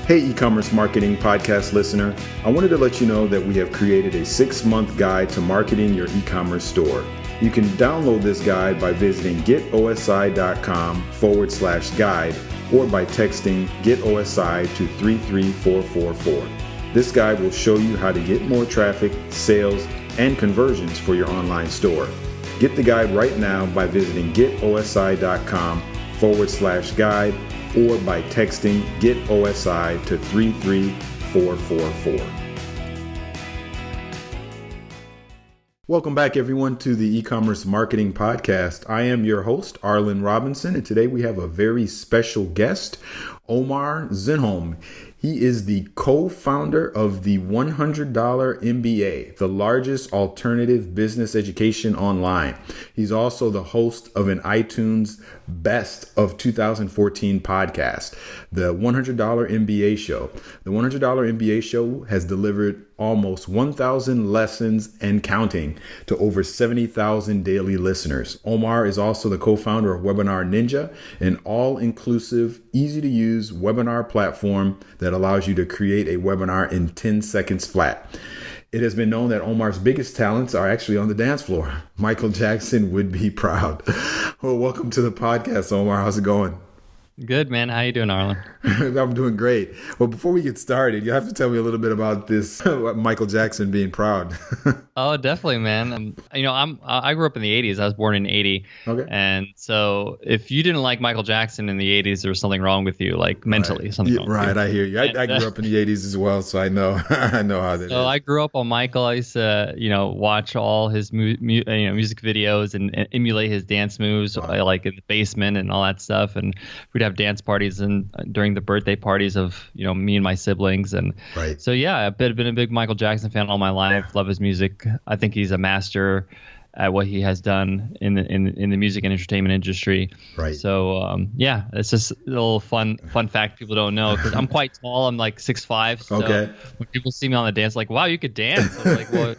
Hey, e-commerce marketing podcast listener. I wanted to let you know that we have created a 6-month guide to marketing your e-commerce store. You can download this guide by visiting getosi.com/guide or by texting GetOSI to 33444. This guide will show you how to get more traffic, sales, and conversions for your online store. Get the guide right now by visiting getosi.com/guide or by texting GetOSI to 33444. Welcome back, everyone, to the E-Commerce Marketing Podcast. I am your host, Arlen Robinson, and today we have a very special guest, Omar Zenhom. He is the co-founder of the $100 MBA, the largest alternative business education online. He's also the host of an iTunes Best of 2014 podcast, the $100 MBA Show. The $100 MBA Show has delivered almost 1,000 lessons and counting to over 70,000 daily listeners. Omar is also the co-founder of WebinarNinja, an all-inclusive, easy-to-use webinar platform that allows you to create a webinar in 10 seconds flat. It has been known that Omar's biggest talents are actually on the dance floor. Michael Jackson would be proud. Well, welcome to the podcast, Omar. How's it going? Good, man. How you doing, Arlen? I'm doing great. Well, before we get started, you have to tell me a little bit about this Michael Jackson being proud. Oh, definitely, man. I grew up in the 80s. I was born in 80. Okay. And so if you didn't like Michael Jackson in the 80s, there was something wrong with you, like mentally. Right. Something wrong with you. I hear you. I grew up in the 80s as well, so I know I know how that is. So I grew up on Michael. I used to, watch all his music videos and emulate his dance moves, like in the basement and all that stuff. And we'd have dance parties and during the birthday parties of me and my siblings. And right. So yeah, I've been a big Michael Jackson fan all my life. Love his music. I think he's a master at what he has done in the music and entertainment industry. Right. So yeah, it's just a little fun fact people don't know, because I'm quite tall. I'm like 6'5". So okay. When people see me on the dance, like, wow, you could dance. I'm like, well,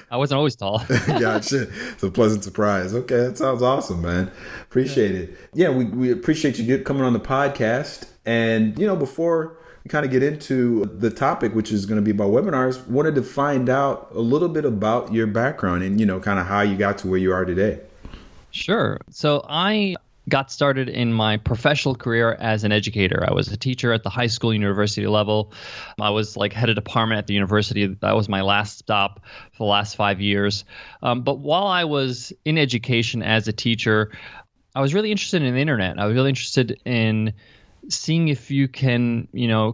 I wasn't always tall. Gotcha. It's a pleasant surprise. Okay, that sounds awesome, man. Appreciate it. Yeah, we appreciate you coming on the podcast. And, before we kind of get into the topic, which is going to be about webinars, wanted to find out a little bit about your background and, kind of how you got to where you are today. Sure. So I got started in my professional career as an educator. I was a teacher at the high school, university level. I was like head of department at the university. That was my last stop for the last 5 years. But while I was in education as a teacher, I was really interested in the internet. I was really interested in seeing if you can,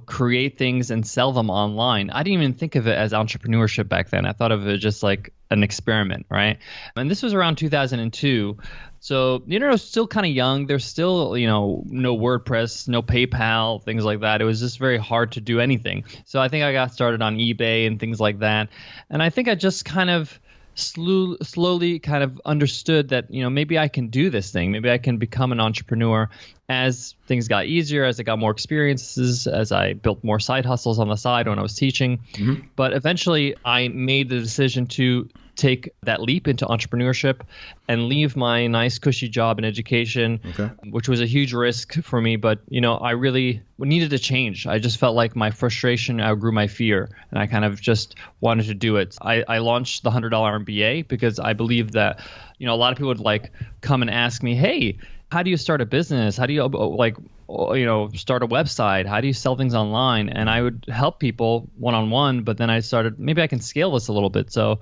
create things and sell them online. I didn't even think of it as entrepreneurship back then. I thought of it just like an experiment, right? And this was around 2002. So the internet was still kind of young. There's still, no WordPress, no PayPal, things like that. It was just very hard to do anything. So I think I got started on eBay and things like that. And I think I just kind of slowly kind of understood that, maybe I can do this thing. Maybe I can become an entrepreneur as things got easier, as I got more experiences, as I built more side hustles on the side when I was teaching. Mm-hmm. But eventually I made the decision to take that leap into entrepreneurship and leave my nice cushy job in education, which was a huge risk for me. But, I really needed to change. I just felt like my frustration outgrew my fear, and I kind of just wanted to do it. I launched the $100 MBA because I believe that, a lot of people would come and ask me, hey, how do you start a business? How do you start a website? How do you sell things online? And I would help people one-on-one, but then I started, maybe I can scale this a little bit. So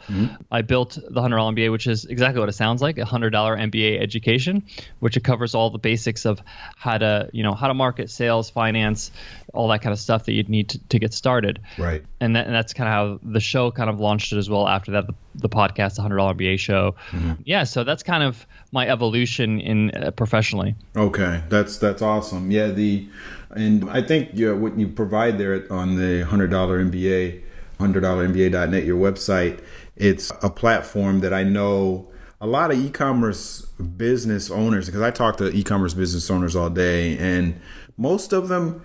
I built the $100 MBA, which is exactly what it sounds like, a $100 MBA education, which it covers all the basics of how to market, sales, finance, all that kind of stuff that you'd need to get started. Right. And that's kind of how the show kind of launched it as well. After that, the podcast, the $100 MBA Show. Mm-hmm. Yeah. So that's kind of my evolution in professionally. Okay. That's awesome. Yeah. And I think what you provide there on the $100 MBA, $100MBA.net, your website, it's a platform that I know a lot of e-commerce business owners, because I talk to e-commerce business owners all day, and most of them,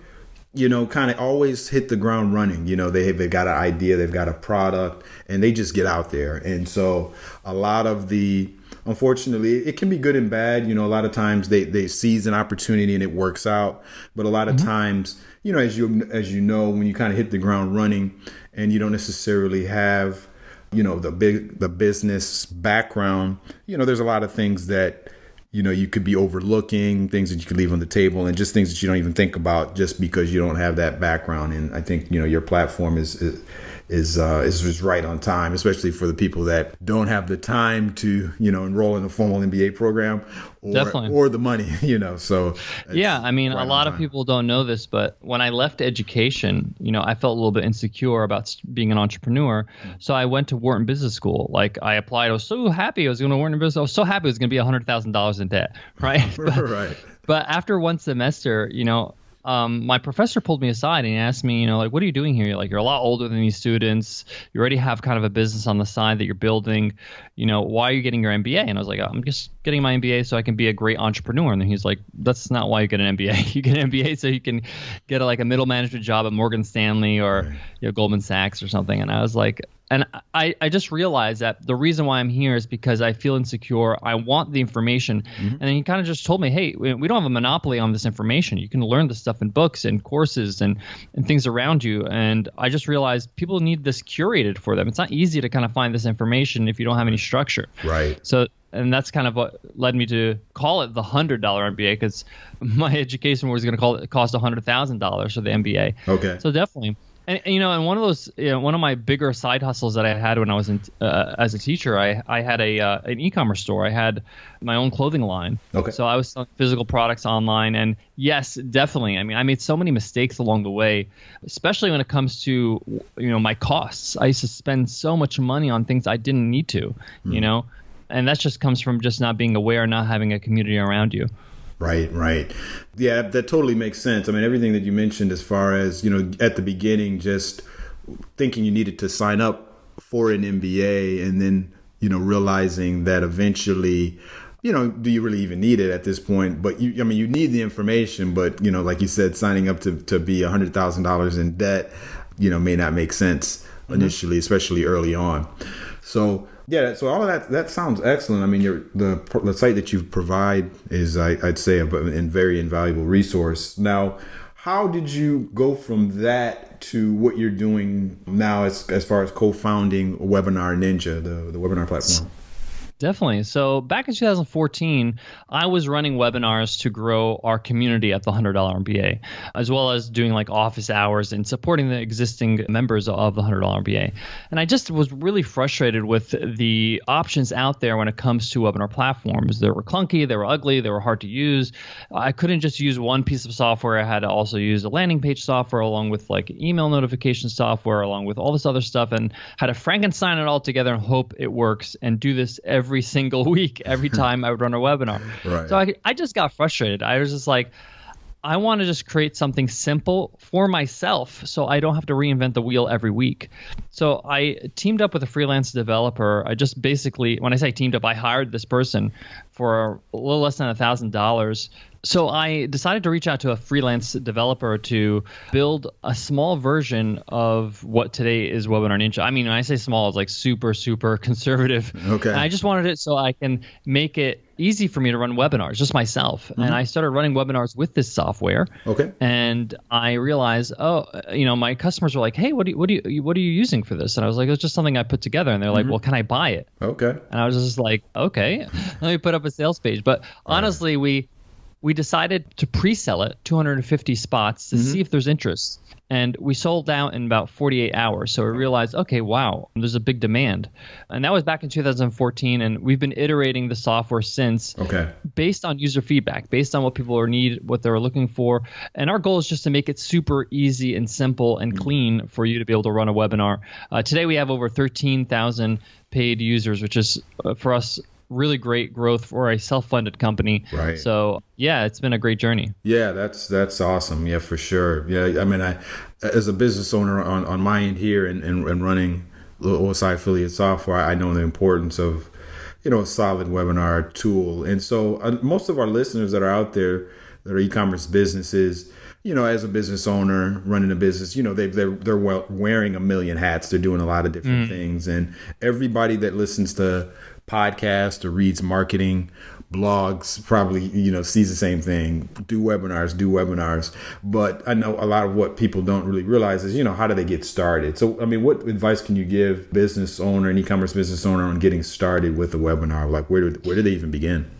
kind of always hit the ground running. They've got an idea, they've got a product, and they just get out there. And so a lot of the unfortunately, it can be good and bad. A lot of times they seize an opportunity and it works out. But a lot of times, as you know, when you kind of hit the ground running and you don't necessarily have, the business background, there's a lot of things that, you could be overlooking, things that you could leave on the table, and just things that you don't even think about just because you don't have that background. And I think, your platform is right on time, especially for the people that don't have the time to, enroll in a formal MBA program or the money, so. Yeah. I mean, a lot of people don't know this, but when I left education, I felt a little bit insecure about being an entrepreneur. So I went to Wharton Business School. Like I applied. I was so happy I was going to Wharton Business. I was so happy it was going to be $100,000 in debt. Right. Right. But after one semester, my professor pulled me aside and he asked me, what are you doing here? You're a lot older than these students. You already have kind of a business on the side that you're building. Why are you getting your MBA? And I was like, I'm just getting my MBA so I can be a great entrepreneur. And then he's like, that's not why you get an MBA. You get an MBA so you can get a middle management job at Morgan Stanley or Goldman Sachs or something. And I was like, and I just realized that the reason why I'm here is because I feel insecure. I want the information. And then he kind of just told me, hey, we don't have a monopoly on this information. You can learn this stuff in books and courses and things around you. And I just realized people need this curated for them. It's not easy to kind of find this information if you don't have any structure. Right. So, and that's kind of what led me to call it the $100 MBA, because my education was going to cost $100,000 for the MBA. Okay. So definitely. And and one of those, one of my bigger side hustles that I had when I was as a teacher, I had an e-commerce store. I had my own clothing line. Okay. So I was selling physical products online, and yes, definitely. I mean, I made so many mistakes along the way, especially when it comes to my costs. I used to spend so much money on things I didn't need to, and that just comes from just not being aware, not having a community around you. Right. Yeah, that totally makes sense. I mean, everything that you mentioned as far as, at the beginning, just thinking you needed to sign up for an MBA and then, realizing that eventually, do you really even need it at this point? But you need the information, but, like you said, signing up to be $100,000 in debt, may not make sense initially, especially early on. So, yeah, so all of that sounds excellent. I mean, the site that you provide is, I'd say, a very invaluable resource. Now, how did you go from that to what you're doing now as far as co-founding WebinarNinja, the webinar platform? Definitely. So back in 2014, I was running webinars to grow our community at the $100 MBA, as well as doing office hours and supporting the existing members of the $100 MBA. And I just was really frustrated with the options out there when it comes to webinar platforms. They were clunky, they were ugly, they were hard to use. I couldn't just use one piece of software. I had to also use a landing page software along with email notification software, along with all this other stuff, and had to Frankenstein it all together and hope it works and do this every single week, every time I would run a webinar. Right. So I just got frustrated. I was just like, I want to just create something simple for myself so I don't have to reinvent the wheel every week. So I teamed up with a freelance developer. I just basically, when I say teamed up, I hired this person for a little less than $1,000. So I decided to reach out to a freelance developer to build a small version of what today is WebinarNinja. I mean, when I say small, it's like super, super conservative. Okay. And I just wanted it so I can make it easy for me to run webinars, just myself. Mm-hmm. And I started running webinars with this software. Okay. And I realized, my customers were like, "Hey, what are you using for this?" And I was like, "It's just something I put together." And they're like, "Well, can I buy it?" Okay. And I was just like, "Okay, let me put up a sales page." But honestly, we decided to pre-sell it, 250 spots, to see if there's interest. And we sold out in about 48 hours. So we realized, okay, wow, there's a big demand. And that was back in 2014. And we've been iterating the software since, based on user feedback, based on what people need, what they're looking for. And our goal is just to make it super easy and simple and clean for you to be able to run a webinar. Today we have over 13,000 paid users, which is, for us, really great growth for a self-funded company. Right. So yeah, it's been a great journey. Yeah, that's awesome. Yeah, for sure. Yeah, I mean, I as a business owner on my end here and running OSI affiliate software, I know the importance of a solid webinar tool. And so most of our listeners that are out there that are e-commerce businesses, as a business owner running a business, they're wearing a million hats. They're doing a lot of different things. And everybody that listens to podcasts or reads marketing blogs probably, sees the same thing. Do webinars. But I know a lot of what people don't really realize is, how do they get started? So, what advice can you give an e-commerce business owner on getting started with a webinar? Like, where do they even begin?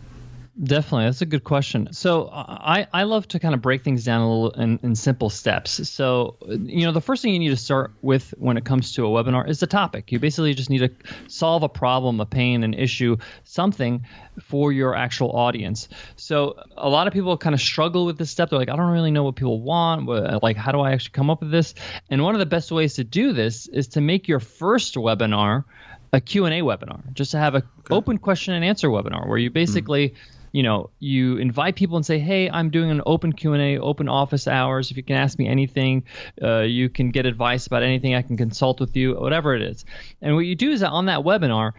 Definitely. That's a good question. So I love to kind of break things down a little in simple steps. So, the first thing you need to start with when it comes to a webinar is the topic. You basically just need to solve a problem, a pain, an issue, something for your actual audience. So a lot of people kind of struggle with this step. They're like, I don't really know what people want. Like, how do I actually come up with this? And one of the best ways to do this is to make your first webinar a Q&A webinar, just to have an open question and answer webinar where you basically you invite people and say, hey, I'm doing an open Q&A, open office hours. If you can ask me anything, you can get advice about anything. I can consult with you, whatever it is. And what you do is that on that webinar,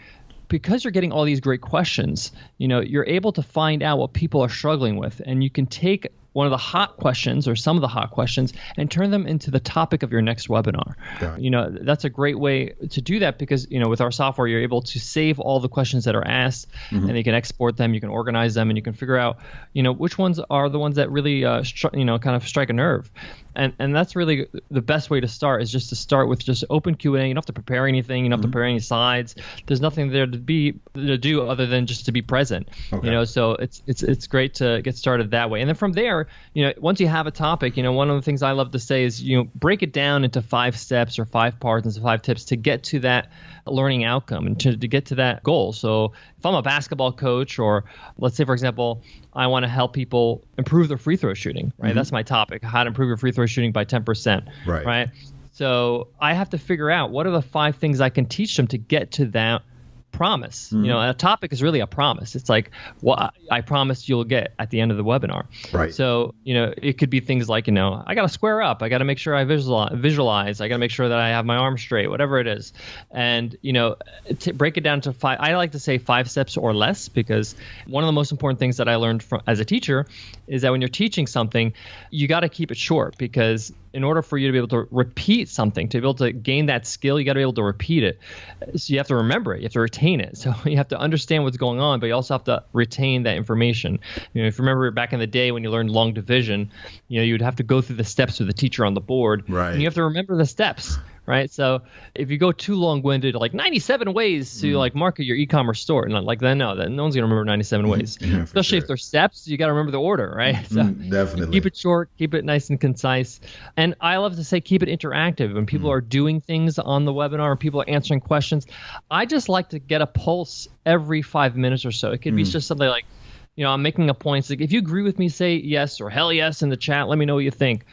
because you're getting all these great questions, you're able to find out what people are struggling with. And you can take one of the hot questions or some of the hot questions and turn them into the topic of your next webinar. That's a great way to do that because, with our software, you're able to save all the questions that are asked and you can export them, you can organize them, and you can figure out, which ones are the ones that really, kind of strike a nerve. And that's really the best way to start is just to start with just open Q&A. You don't have to prepare anything. You don't have to prepare any slides. There's nothing there to do other than just to be present. So it's great to get started that way. And then from there, once you have a topic, one of the things I love to say is, break it down into 5 steps or 5 parts and 5 tips to get to that learning outcome and to get to that goal. So if I'm a basketball coach, or let's say, for example, I want to help people improve their free throw shooting, right? That's my topic, how to improve your free throw shooting by 10%, right? So I have to figure out what are the 5 things I can teach them to get to that promise. A topic is really a promise. It's like what I promise you'll get at the end of the webinar. So, it could be things like, I got to square up. I got to make sure I visualize. I got to make sure that I have my arms straight, whatever it is. And, break it down to 5. I like to say 5 steps or less, because one of the most important things that I learned as a teacher is that when you're teaching something, you got to keep it short, because in order for you to be able to repeat something, to be able to gain that skill, you got to be able to repeat it. So you have to remember it. You have to retain it. So you have to understand what's going on, but you also have to retain that information. If you remember back in the day when you learned long division, you'd have to go through the steps with the teacher on the board. And you have to remember the steps. Right. So if you go too long-winded, like 97 ways to market your e-commerce store, and no one's going to remember 97 ways, especially if there's steps. You got to remember the order. Right. So definitely keep it short, keep it nice and concise. And I love to say, keep it interactive. When people are doing things on the webinar, people are answering questions, I just like to get a pulse every 5 minutes or so. It could be just something like, I'm making a point. It's like, if you agree with me, say yes or hell yes in the chat. Let me know what you think.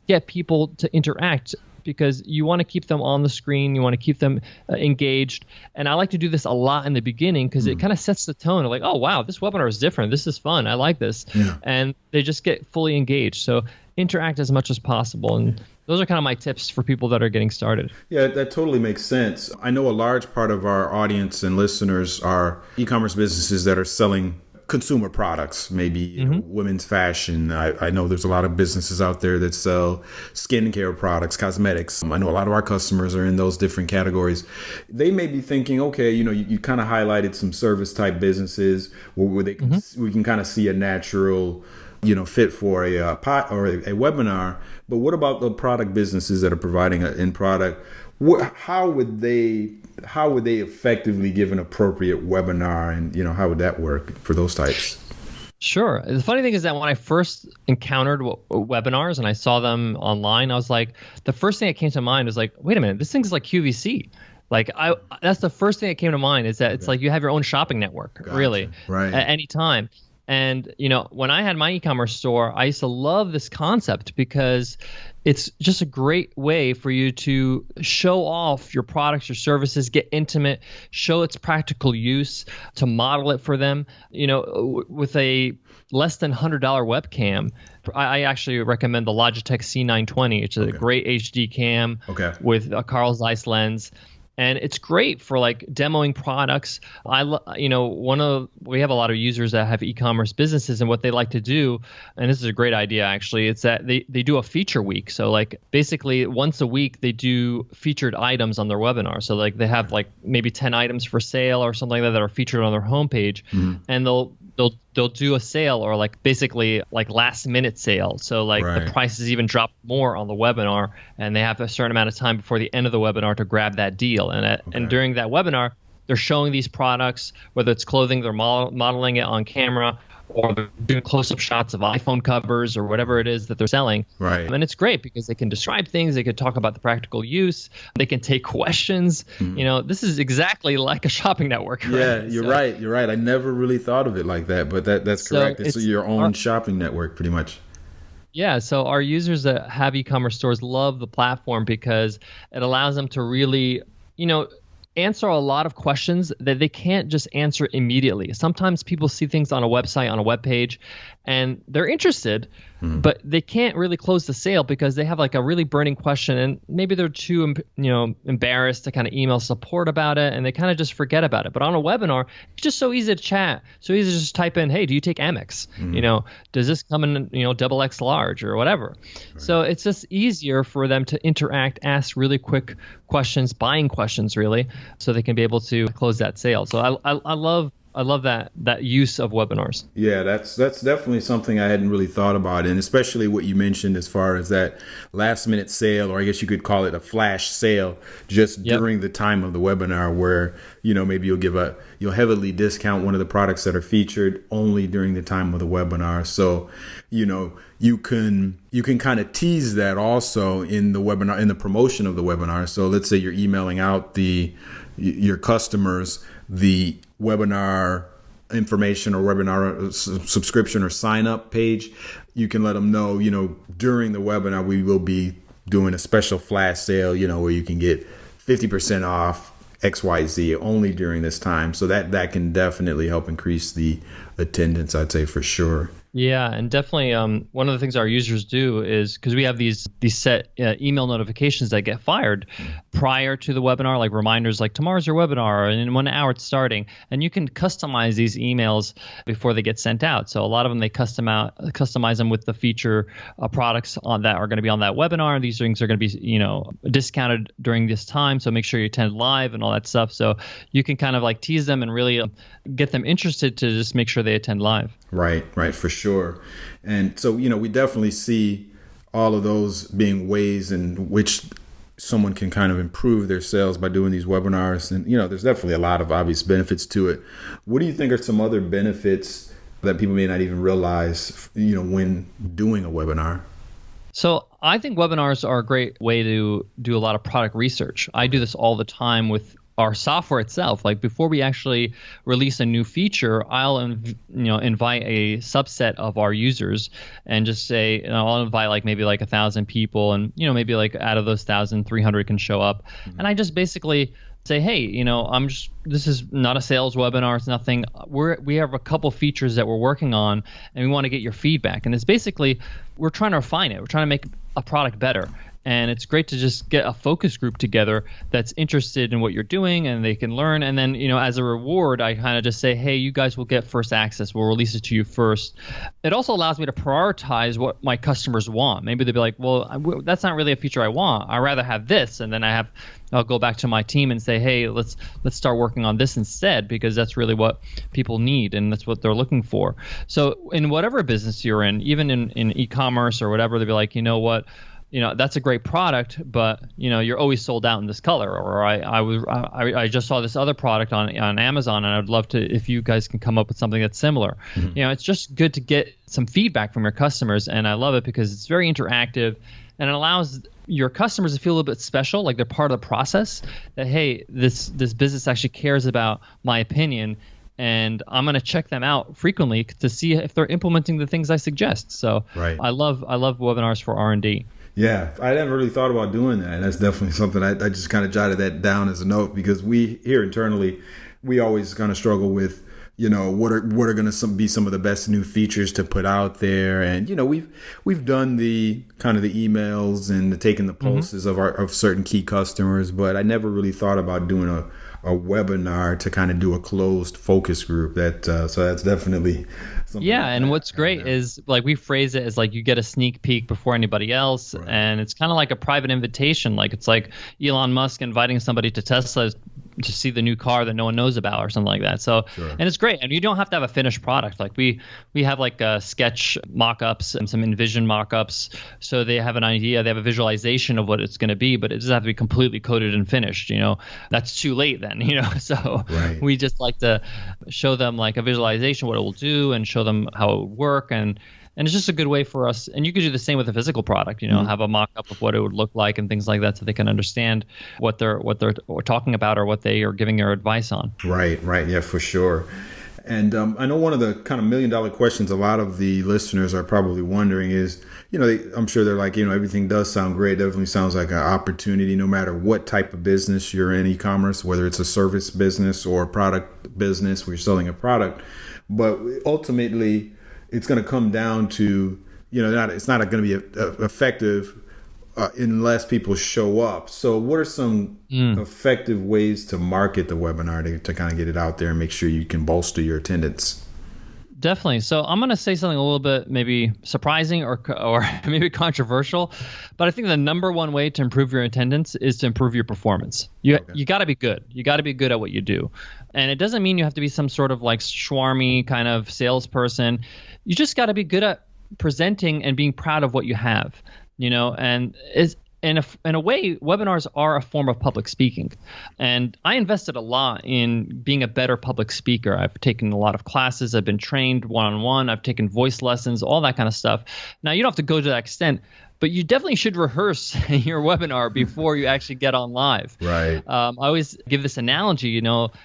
Get people to interact, because you want to keep them on the screen. You want to keep them engaged. And I like to do this a lot in the beginning, because it kind of sets the tone of like, oh, wow, this webinar is different. This is fun. I like this. And they just get fully engaged. So interact as much as possible. And those are kind of my tips for people that are getting started. Yeah, that totally makes sense. I know a large part of our audience and listeners are e-commerce businesses that are selling consumer products, maybe women's fashion. I know there's a lot of businesses out there that sell skincare products, cosmetics. I know a lot of our customers are in those different categories. They may be thinking, okay, you kind of highlighted some service type businesses where they we can kind of see a natural fit for a pot or a webinar. But what about the product businesses that are providing an end product? How would they effectively give an appropriate webinar, and how would that work for those types? Sure. The funny thing is that when I first encountered webinars and I saw them online, I was like, the first thing that came to mind was like, wait a minute, this thing's like QVC. Like that's the first thing that came to mind, is that it's like you have your own shopping network, really, at any time. And, when I had my e-commerce store, I used to love this concept, because it's just a great way for you to show off your products, your services, get intimate, show its practical use, to model it for them. With a less than $100 webcam, I actually recommend the Logitech C920. It's a great HD cam with a Carl Zeiss lens. And it's great for like demoing products. We have a lot of users that have e-commerce businesses, and what they like to do, and this is a great idea actually, it's that they do a feature week. So like basically once a week they do featured items on their webinar. So like they have like maybe 10 items for sale or something like that are featured on their homepage, and they'll do a sale, or like basically like last minute sale. So like the prices even drop more on the webinar, and they have a certain amount of time before the end of the webinar to grab that deal. And during that webinar, they're showing these products, whether it's clothing, they're modeling it on camera, or they're doing close-up shots of iPhone covers or whatever it is that they're selling. Right. And it's great because they can describe things, they can talk about the practical use, they can take questions. This is exactly like a shopping network. Right? Yeah, you're right. I never really thought of it like that, but that's correct. It's your own shopping network pretty much. Yeah, so our users that have e-commerce stores love the platform because it allows them to really, answer a lot of questions that they can't just answer immediately. Sometimes people see things on a website, on a web page, and they're interested, but they can't really close the sale because they have like a really burning question, and maybe they're too embarrassed to kind of email support about it, and they kind of just forget about it. But on a webinar, it's just so easy to chat, so easy to just type in, hey, do you take Amex? Does this come in double X large or whatever? Right. So it's just easier for them to interact, ask really quick questions, buying questions really, so they can be able to close that sale. So I love that use of webinars. Yeah, that's definitely something I hadn't really thought about, and especially what you mentioned as far as that last minute sale, or I guess you could call it a flash sale, just during the time of the webinar, where maybe you'll heavily discount one of the products that are featured only during the time of the webinar. So you can kind of tease that also in the webinar, in the promotion of the webinar. So let's say you're emailing out your customers the webinar information or webinar subscription or sign up page. You can let them know, during the webinar, we will be doing a special flash sale, where you can get 50% off XYZ only during this time. So that can definitely help increase the attendance, I'd say, for sure. Yeah, and definitely one of the things our users do is, because we have these set email notifications that get fired prior to the webinar, like reminders like tomorrow's your webinar and in 1 hour it's starting, and you can customize these emails before they get sent out. So a lot of them, they customize them with the feature products on that are going to be on that webinar. These things are going to be discounted during this time, so make sure you attend live and all that stuff. So you can kind of like tease them and really get them interested to just make sure they attend live. Right, for sure. And so, we definitely see all of those being ways in which someone can kind of improve their sales by doing these webinars. And, there's definitely a lot of obvious benefits to it. What do you think are some other benefits that people may not even realize, when doing a webinar? So I think webinars are a great way to do a lot of product research. I do this all the time with our software itself. Like before we actually release a new feature, I'll invite a subset of our users and just say, I'll invite like maybe like 1,000 people, and maybe like out of those 1,000, 300 can show up, and I just basically say, hey, this is not a sales webinar. It's nothing. We have a couple features that we're working on, and we want to get your feedback. And it's basically, we're trying to refine it. We're trying to make a product better. And it's great to just get a focus group together that's interested in what you're doing, and they can learn. And then, as a reward, I kind of just say, hey, you guys will get first access. We'll release it to you first. It also allows me to prioritize what my customers want. Maybe they'll be like, well, that's not really a feature I want. I'd rather have this. And then I'll go back to my team and say, hey, let's start working on this instead, because that's really what people need and that's what they're looking for. So in whatever business you're in, even in e-commerce or whatever, they'll be like, what? That's a great product, but you're always sold out in this color. Or I just saw this other product on Amazon, and I'd love to, if you guys can come up with something that's similar. It's just good to get some feedback from your customers, and I love it because it's very interactive, and it allows your customers to feel a little bit special, like they're part of the process. That hey, this business actually cares about my opinion, and I'm going to check them out frequently to see if they're implementing the things I suggest. So I love webinars for R&D. Yeah, I never really thought about doing that. And that's definitely something I just kind of jotted that down as a note, because we here internally, we always kind of struggle with, what are going to be some of the best new features to put out there. And, we've done the kind of the emails and taking the pulses of certain key customers, but I never really thought about doing a webinar to kind of do a closed focus group. So that's definitely something. Yeah, and what's great is like we phrase it as like you get a sneak peek before anybody else, right. And it's kind of like a private invitation. Like it's like Elon Musk inviting somebody to Tesla to see the new car that no one knows about or something like that. So, sure. And it's great. And you don't have to have a finished product. Like we have like sketch mock-ups and some Envision mock-ups. So they have an idea, they have a visualization of what it's going to be, but it doesn't have to be completely coded and finished. That's too late then, So right. We just like to show them like a visualization, what it will do, and show them how it would work. And it's just a good way for us. And you could do the same with a physical product, have a mock-up of what it would look like and things like that, so they can understand what they're talking about or what they are giving their advice on. Right. Yeah, for sure. And I know one of the kind of $1 million questions a lot of the listeners are probably wondering is, I'm sure they're like, everything does sound great. Definitely sounds like an opportunity no matter what type of business you're in e-commerce, whether it's a service business or a product business where you're selling a product. But ultimately, it's going to come down to, it's not going to be effective unless people show up. So what are some effective ways to market the webinar to kind of get it out there and make sure you can bolster your attendance? Definitely. So I'm going to say something a little bit maybe surprising or maybe controversial, but I think the number one way to improve your attendance is to improve your performance. You got to be good. You got to be good at what you do. And it doesn't mean you have to be some sort of like schwarmy kind of salesperson. You just got to be good at presenting and being proud of what you have, and in a way, webinars are a form of public speaking. And I invested a lot in being a better public speaker. I've taken a lot of classes. I've been trained one-on-one. I've taken voice lessons, all that kind of stuff. Now, you don't have to go to that extent, but you definitely should rehearse your webinar before you actually get on live. Right. I always give this analogy,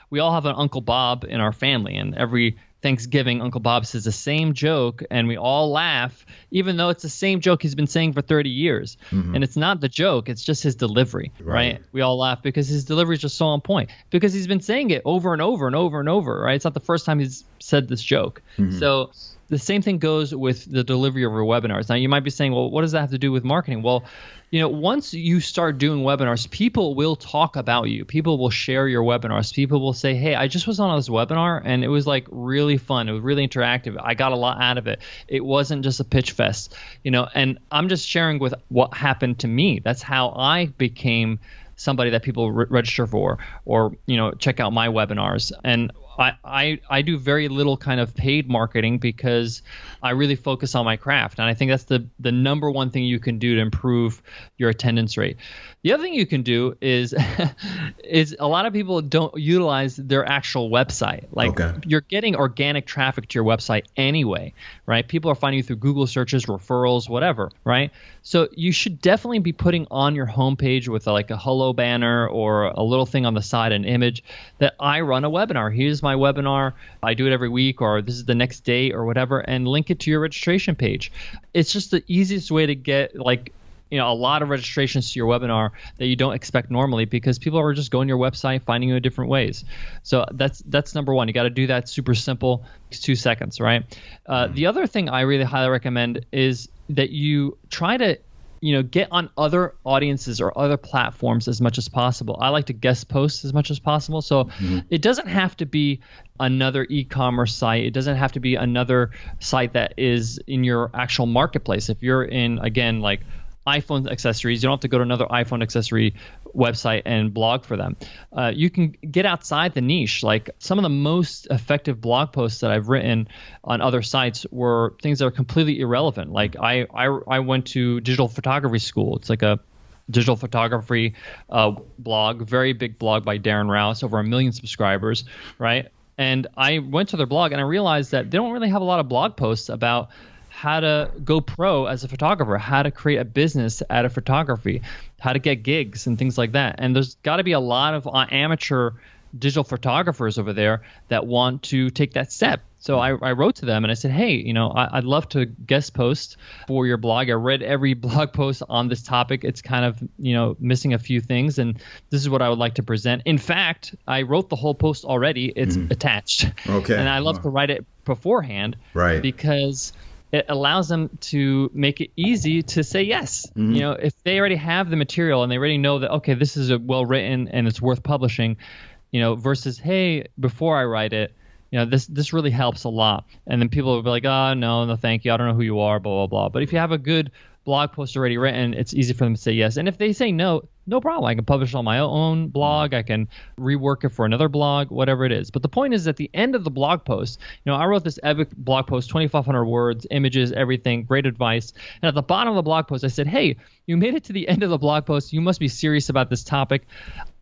we all have an Uncle Bob in our family, and every Thanksgiving, Uncle Bob says the same joke, and we all laugh, even though it's the same joke he's been saying for 30 years. Mm-hmm. And it's not the joke, it's just his delivery, right? We all laugh because his delivery is just so on point, because he's been saying it over and over and over and over, right? It's not the first time he's said this joke. Mm-hmm. So the same thing goes with the delivery of your webinars. Now, you might be saying, well, what does that have to do with marketing? Well, once you start doing webinars, people will talk about you. People will share your webinars. People will say, hey, I just was on this webinar and it was like really fun. It was really interactive. I got a lot out of it. It wasn't just a pitch fest, and I'm just sharing with what happened to me. That's how I became somebody that people register for or, check out my webinars. And I do very little kind of paid marketing because I really focus on my craft. And I think that's the number one thing you can do to improve your attendance rate. The other thing you can do is a lot of people don't utilize their actual website. Like you're getting organic traffic to your website anyway, right? People are finding you through Google searches, referrals, whatever, right? So you should definitely be putting on your homepage with like a hello banner or a little thing on the side, an image that I run a webinar. Here's my webinar. I do it every week, or this is the next day or whatever, and link it to your registration page. It's just the easiest way to get a lot of registrations to your webinar that you don't expect normally, because people are just going to your website, finding you in different ways. So that's number one. You got to do that super simple. It's 2 seconds, right? The other thing I really highly recommend is that you try to get on other audiences or other platforms as much as possible. I like to guest post as much as possible. So it doesn't have to be another e-commerce site. It doesn't have to be another site that is in your actual marketplace. If you're in, again, like iPhone accessories, you don't have to go to another iPhone accessory website and blog for them. You can get outside the niche. Like some of the most effective blog posts that I've written on other sites were things that are completely irrelevant. Like I went to digital photography school. It's like a digital photography blog, very big blog by Darren Rouse, over 1 million subscribers, right? And I went to their blog and I realized that they don't really have a lot of blog posts about how to go pro as a photographer, how to create a business out of photography, how to get gigs and things like that. And there's got to be a lot of amateur digital photographers over there that want to take that step. So I wrote to them and I said, hey, I'd love to guest post for your blog. I read every blog post on this topic. It's kind of, missing a few things. And this is what I would like to present. In fact, I wrote the whole post already. It's attached. Okay. And I love to write it beforehand. Right. Because it allows them to make it easy to say yes. If they already have the material and they already know that, okay, this is well written and it's worth publishing, versus, hey, before I write it, this really helps a lot. And then people will be like, oh, no, thank you. I don't know who you are, blah, blah, blah. But if you have a good blog post already written, it's easy for them to say yes. And if they say no problem. I can publish it on my own blog. I can rework it for another blog, whatever it is. But the point is, at the end of the blog post, I wrote this epic blog post, 2,500 words, images, everything, great advice. And at the bottom of the blog post, I said, hey, you made it to the end of the blog post. You must be serious about this topic.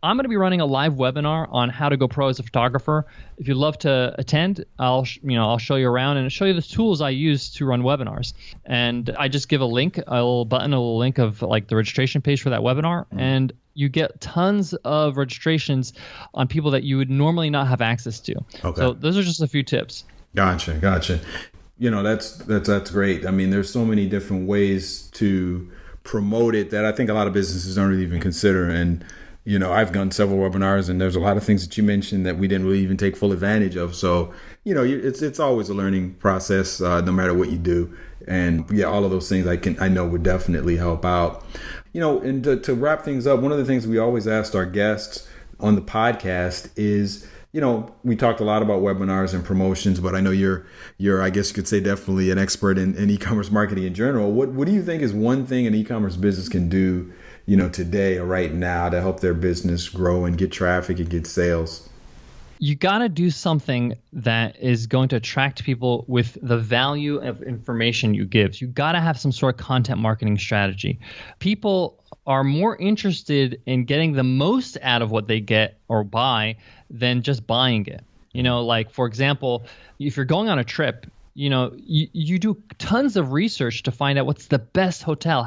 I'm going to be running a live webinar on how to go pro as a photographer. If you'd love to attend, I'll show you around and show you the tools I use to run webinars. And I just give a link, a little link of like the registration page for that webinar. And you get tons of registrations on people that you would normally not have access to. Okay. So those are just a few tips. Gotcha. That's great. I mean, there's so many different ways to promote it that I think a lot of businesses don't really even consider. And I've done several webinars, and there's a lot of things that you mentioned that we didn't really even take full advantage of. So, it's always a learning process, no matter what you do. And yeah, all of those things I know would definitely help out. And to wrap things up, one of the things we always asked our guests on the podcast is, we talked a lot about webinars and promotions, but I know you're I guess you could say definitely an expert in e-commerce marketing in general. What do you think is one thing an e-commerce business can do, today or right now to help their business grow and get traffic and get sales? You got to do something that is going to attract people with the value of information you give. You got to have some sort of content marketing strategy. People are more interested in getting the most out of what they get or buy than just buying it. Like, for example, if you're going on a trip, you do tons of research to find out what's the best hotel.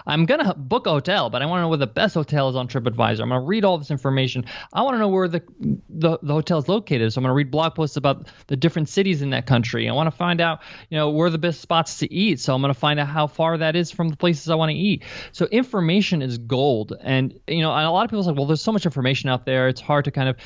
I'm going to book a hotel, but I want to know where the best hotel is on TripAdvisor. I'm going to read all this information. I want to know where the hotel is located. So I'm going to read blog posts about the different cities in that country. I want to find out, where the best spots to eat. So I'm going to find out how far that is from the places I want to eat. So information is gold. And, a lot of people say, well, there's so much information out there. It's hard to kind of,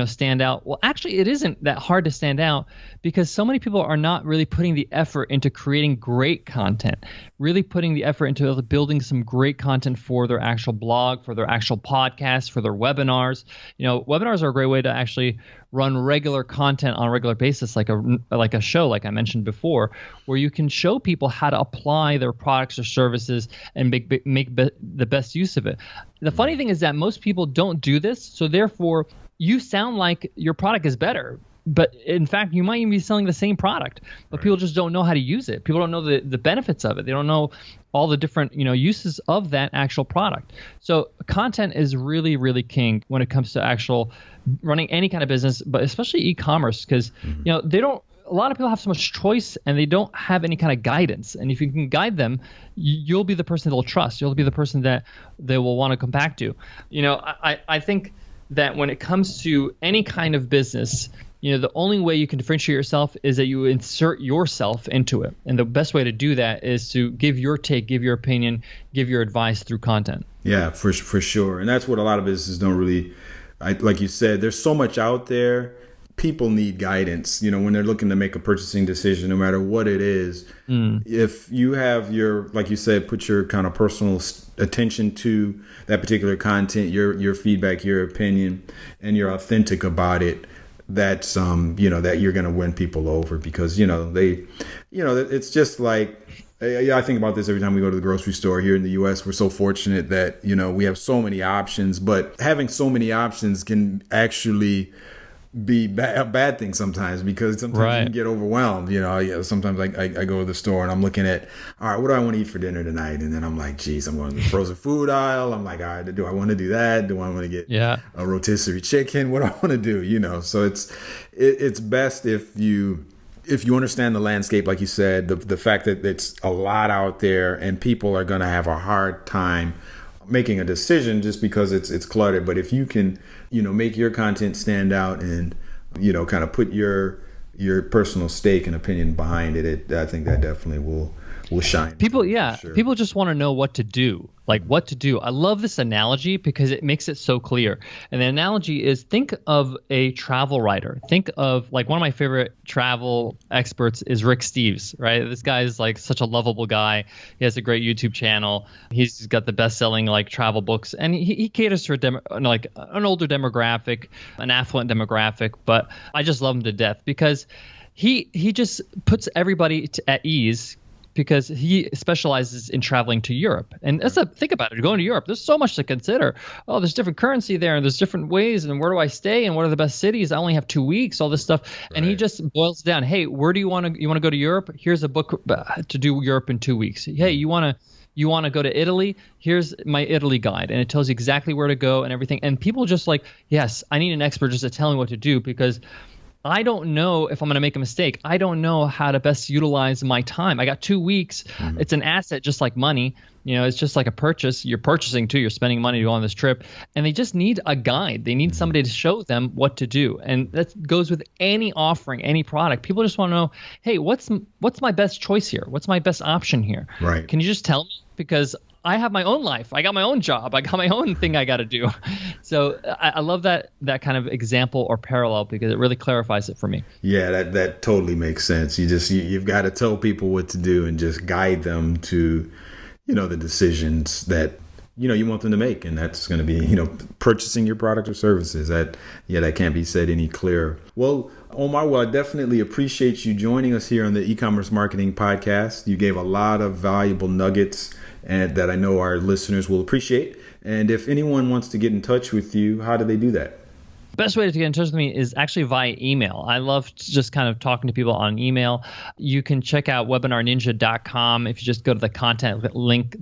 stand out. Well, actually, it isn't that hard to stand out because so many people are not really putting the effort into creating great content, really putting the effort into building some great content for their actual blog, for their actual podcast, for their webinars. Webinars are a great way to actually run regular content on a regular basis, like a show, like I mentioned before, where you can show people how to apply their products or services and make the best use of it. The funny thing is that most people don't do this, so therefore you sound like your product is better. But in fact, you might even be selling the same product, but people just don't know how to use it. People don't know the benefits of it. They don't know all the different uses of that actual product. So content is really, really king when it comes to actual running any kind of business, but especially e-commerce, because they don't. A lot of people have so much choice and they don't have any kind of guidance. And if you can guide them, you'll be the person they'll trust. You'll be the person that they will want to come back to. I think that when it comes to any kind of business, the only way you can differentiate yourself is that you insert yourself into it. And the best way to do that is to give your take, give your opinion, give your advice through content. Yeah, for sure. And that's what a lot of businesses don't really, like you said, there's so much out there. People need guidance, when they're looking to make a purchasing decision, no matter what it is. If you have like you said, put your kind of personal attention to that particular content, your feedback, your opinion, and you're authentic about it, that's that you're going to win people over because it's just like I think about this every time we go to the grocery store here in the US. We're so fortunate that we have so many options, but having so many options can actually be a bad thing sometimes because sometimes you can get overwhelmed. Sometimes I go to the store and I'm looking at, all right, what do I want to eat for dinner tonight? And then I'm like, geez, I'm going to the frozen food aisle. I'm like, all right, do I want to do that? Do I want to get a rotisserie chicken? What do I want to do? So it's best if you understand the landscape, like you said, the fact that it's a lot out there and people are going to have a hard time making a decision just because it's cluttered. But if you can, make your content stand out and, kind of put your personal stake and opinion behind it, I think that definitely will shine. People, sure. People just want to know what to do. Like what to do. I love this analogy because it makes it so clear. And the analogy is, think of a travel writer. Think of, like, one of my favorite travel experts is Rick Steves, right? This guy is like such a lovable guy. He has a great YouTube channel. He's got the best-selling like travel books, and he caters to like an older demographic, an affluent demographic. But I just love him to death because he just puts everybody at ease, because he specializes in traveling to Europe. And think about it, going to Europe, there's so much to consider. Oh, there's different currency there, and there's different ways, and where do I stay, and what are the best cities? I only have 2 weeks, all this stuff. Right. And he just boils down, hey, where do you want to go to Europe? Here's a book to do Europe in 2 weeks. Hey, you want to go to Italy? Here's my Italy guide. And it tells you exactly where to go and everything. And people just like, yes, I need an expert just to tell me what to do, because I don't know if I'm going to make a mistake. I don't know how to best utilize my time. I got 2 weeks. Mm-hmm. It's an asset just like money. It's just like a purchase. You're purchasing too. You're spending money to go on this trip. And they just need a guide. They need somebody to show them what to do. And that goes with any offering, any product. People just want to know, hey, what's my best choice here? What's my best option here? Right. Can you just tell me? Because I have my own life. I got my own job. I got my own thing I got to do. So I love that kind of example or parallel, because it really clarifies it for me. Yeah, that totally makes sense. You've got to tell people what to do and just guide them to, the decisions that, you want them to make. And that's going to be, purchasing your product or services. That can't be said any clearer. Well, Omar, I definitely appreciate you joining us here on the E-commerce Marketing Podcast. You gave a lot of valuable nuggets and that I know our listeners will appreciate. And if anyone wants to get in touch with you, how do they do that? Best way to get in touch with me is actually via email. I love just kind of talking to people on email. You can check out WebinarNinja.com if you just go to the contact link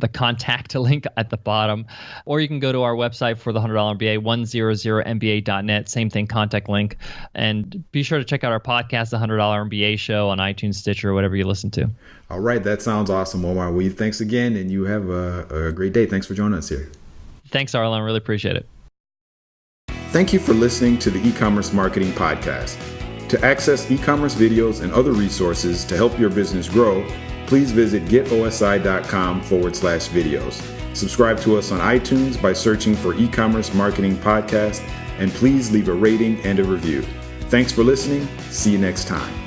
at the bottom, or you can go to our website for the $100 MBA, 100mba.net, same thing, contact link. And be sure to check out our podcast, the $100 MBA Show, on iTunes, Stitcher, whatever you listen to. All right, that sounds awesome, Omar. Well, thanks again, and you have a great day. Thanks for joining us here. Thanks, Arlen. I really appreciate it. Thank you for listening to the E-commerce Marketing Podcast. To access e-commerce videos and other resources to help your business grow, please visit getosi.com/videos. Subscribe to us on iTunes by searching for E-commerce Marketing Podcast, and please leave a rating and a review. Thanks for listening. See you next time.